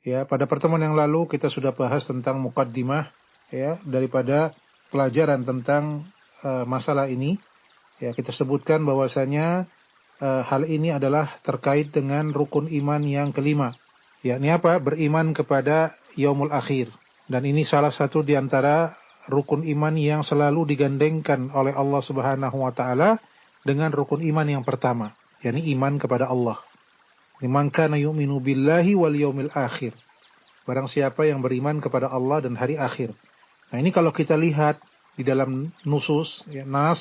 Ya, pada pertemuan yang lalu kita sudah bahas tentang muqaddimah ya daripada pelajaran tentang masalah ini. Ya, kita sebutkan bahwasanya hal ini adalah terkait dengan rukun iman yang kelima. Yakni apa? Beriman kepada yaumul akhir. Dan ini salah satu di antara rukun iman yang selalu digandengkan oleh Allah Subhanahu wa taala dengan rukun iman yang pertama, yakni iman kepada Allah. Man kana yu'minu billahi wal yaumil akhir. Barang siapa yang beriman kepada Allah dan hari akhir. Nah, ini kalau kita lihat di dalam nusus, ya, nas,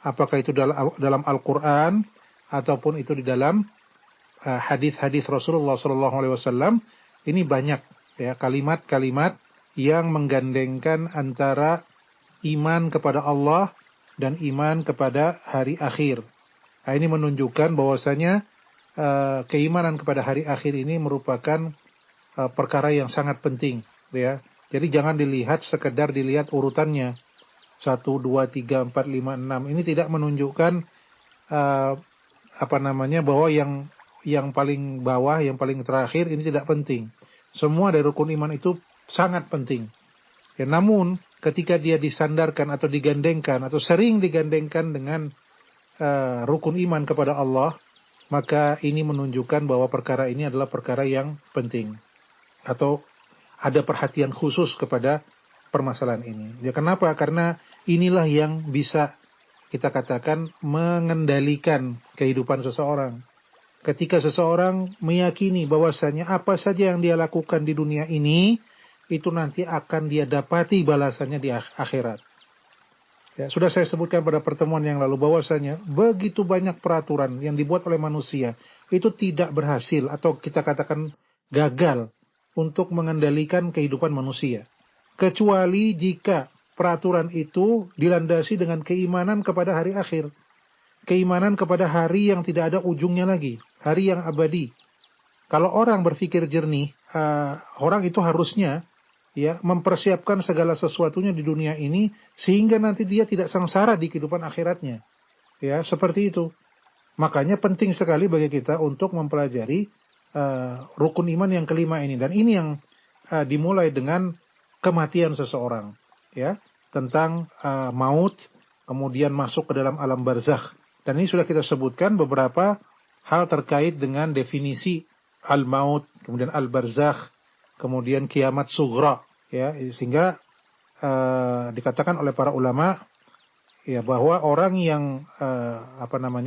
apakah itu dalam Al-Qur'an ataupun itu di dalam hadis-hadis Rasulullah SAW, ini banyak ya kalimat-kalimat yang menggandengkan antara iman kepada Allah dan iman kepada hari akhir. Nah, ini menunjukkan bahwasanya keimanan kepada hari akhir ini merupakan perkara yang sangat penting, ya. Jadi jangan dilihat sekedar dilihat urutannya 1, 2, 3, 4, 5, 6. Ini tidak menunjukkan bahwa yang paling bawah, yang paling terakhir ini tidak penting. Semua dari rukun iman itu sangat penting. Ya, namun ketika dia disandarkan atau digandengkan atau sering digandengkan dengan rukun iman kepada Allah, maka ini menunjukkan bahwa perkara ini adalah perkara yang penting atau ada perhatian khusus kepada permasalahan ini. Ya, kenapa? Karena inilah yang bisa kita katakan mengendalikan kehidupan seseorang. Ketika seseorang meyakini bahwasanya apa saja yang dia lakukan di dunia ini, itu nanti akan dia dapati balasannya di akhirat. Ya, sudah saya sebutkan pada pertemuan yang lalu bahwasanya begitu banyak peraturan yang dibuat oleh manusia, itu tidak berhasil atau kita katakan gagal untuk mengendalikan kehidupan manusia. Kecuali jika peraturan itu dilandasi dengan keimanan kepada hari akhir. Keimanan kepada hari yang tidak ada ujungnya lagi. Hari yang abadi. Kalau orang berpikir jernih, orang itu harusnya ya mempersiapkan segala sesuatunya di dunia ini sehingga nanti dia tidak sengsara di kehidupan akhiratnya. Ya, seperti itu. Makanya penting sekali bagi kita untuk mempelajari rukun iman yang kelima ini. Dan ini yang dimulai dengan kematian seseorang. Ya, tentang maut, kemudian masuk ke dalam alam barzakh. Dan ini sudah kita sebutkan beberapa hal terkait dengan definisi al-maut, kemudian al-barzakh, kemudian kiamat sughra, ya, sehingga dikatakan oleh para ulama ya bahwa orang yang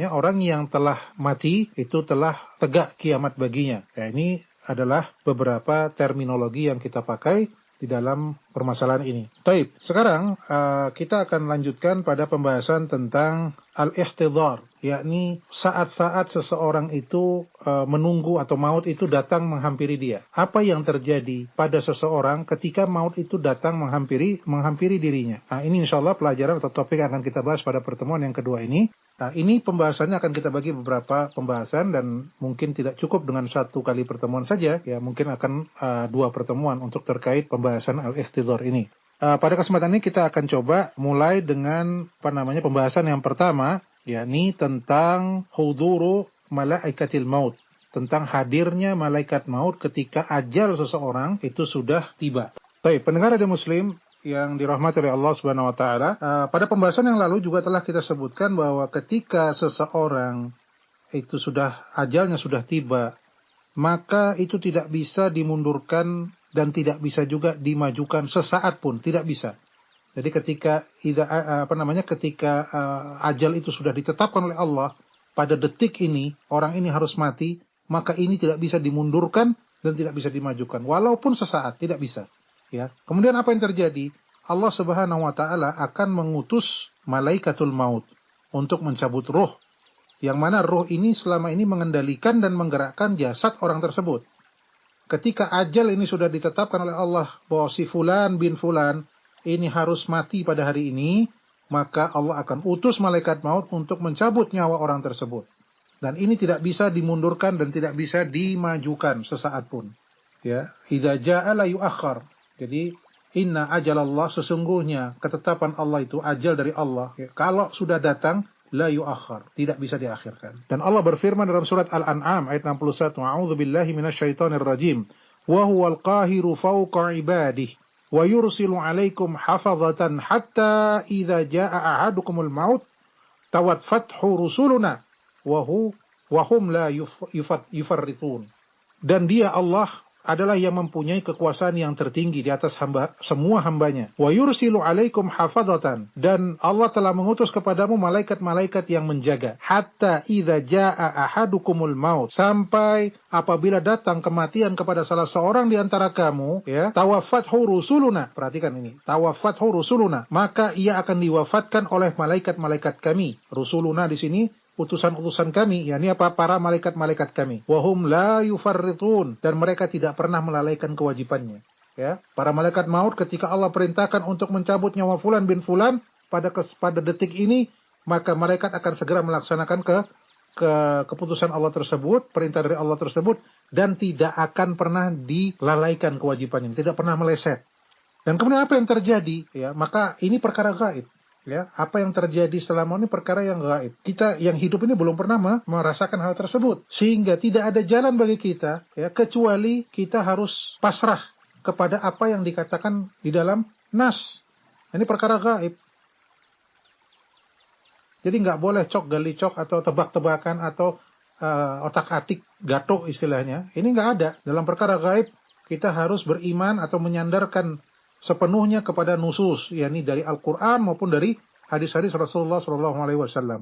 orang yang telah mati itu telah tegak kiamat baginya. Ya, ini adalah beberapa terminologi yang kita pakai di dalam permasalahan ini. Baik, sekarang kita akan lanjutkan pada pembahasan tentang al-ihtidhar, yakni saat-saat seseorang itu menunggu atau maut itu datang menghampiri dia. Apa yang terjadi pada seseorang ketika maut itu datang menghampiri dirinya. Nah, ini insyaallah pelajaran atau topik yang akan kita bahas pada pertemuan yang kedua ini. Nah, ini pembahasannya akan kita bagi beberapa pembahasan dan mungkin tidak cukup dengan satu kali pertemuan saja, ya mungkin akan 2 pertemuan untuk terkait pembahasan al-ihtidhar ini. Pada kesempatan ini kita akan coba mulai dengan pembahasan yang pertama, yakni tentang huduru malaikatil maut, tentang hadirnya malaikat maut ketika ajal seseorang itu sudah tiba. Baik, pendengar radio Muslim yang dirahmati oleh Allah Subhanahu wa taala, pada pembahasan yang lalu juga telah kita sebutkan bahwa ketika seseorang itu sudah ajalnya sudah tiba, maka itu tidak bisa dimundurkan dan tidak bisa juga dimajukan sesaat pun, tidak bisa. Jadi ketika ajal itu sudah ditetapkan oleh Allah, pada detik ini orang ini harus mati, maka ini tidak bisa dimundurkan dan tidak bisa dimajukan, walaupun sesaat, tidak bisa. Ya. Kemudian apa yang terjadi? Allah Subhanahu wa taala akan mengutus malaikatul maut untuk mencabut ruh. Yang mana ruh ini selama ini mengendalikan dan menggerakkan jasad orang tersebut. Ketika ajal ini sudah ditetapkan oleh Allah bahwa si fulan bin fulan ini harus mati pada hari ini, maka Allah akan utus malaikat maut untuk mencabut nyawa orang tersebut. Dan ini tidak bisa dimundurkan dan tidak bisa dimajukan sesaat pun. Ya, idza jaa la yuakhkhar. Jadi inna ajalallah, sesungguhnya ketetapan Allah itu ajal dari Allah. Ya, kalau sudah datang la yuakhkhar, tidak bisa diakhirkan. Dan Allah berfirman dalam surat Al-An'am ayat 61, A'udzubillahi minasyaitonir rajim. wa huwal qahiru fawqa ibadihi wa yursilu 'alaikum hafazatan hatta idza jaa'a ahadukumul maut tawaffathu rusuluna wa hum la yufarritun. Dan dia Allah adalah yang mempunyai kekuasaan yang tertinggi di atas semua hambanya. Wa yursilu 'alaikum hafazatan, dan Allah telah mengutus kepadamu malaikat-malaikat yang menjaga. Hatta idza jaa'a ahadukumul maut, sampai apabila datang kematian kepada salah seorang di antara kamu, ya, tawaffathu rusuluna. Perhatikan ini, tawaffathu rusuluna, maka ia akan diwafatkan oleh malaikat-malaikat kami. Rusuluna di sini utusan-utusan kami, yakni apa? Para malaikat-malaikat kami. Wahum la yufarritun, dan mereka tidak pernah melalaikan kewajibannya. Ya, para malaikat maut ketika Allah perintahkan untuk mencabut nyawa fulan bin fulan pada detik ini, maka malaikat akan segera melaksanakan keputusan Allah tersebut, perintah dari Allah tersebut, dan tidak akan pernah dilalaikan kewajibannya, tidak pernah meleset. Dan kemudian apa yang terjadi? Ya, maka ini perkara gaib. Ya, apa yang terjadi selama ini perkara yang gaib. Kita yang hidup ini belum pernah merasakan hal tersebut, sehingga tidak ada jalan bagi kita, ya, kecuali kita harus pasrah kepada apa yang dikatakan di dalam nas. Ini perkara gaib. Jadi nggak boleh cok gali cok atau tebak-tebakan atau otak-atik gatok istilahnya. Ini nggak ada. Dalam perkara gaib kita harus beriman atau menyandarkan sepenuhnya kepada nusus, yakni dari Al-Quran maupun dari hadis-hadis Rasulullah SAW.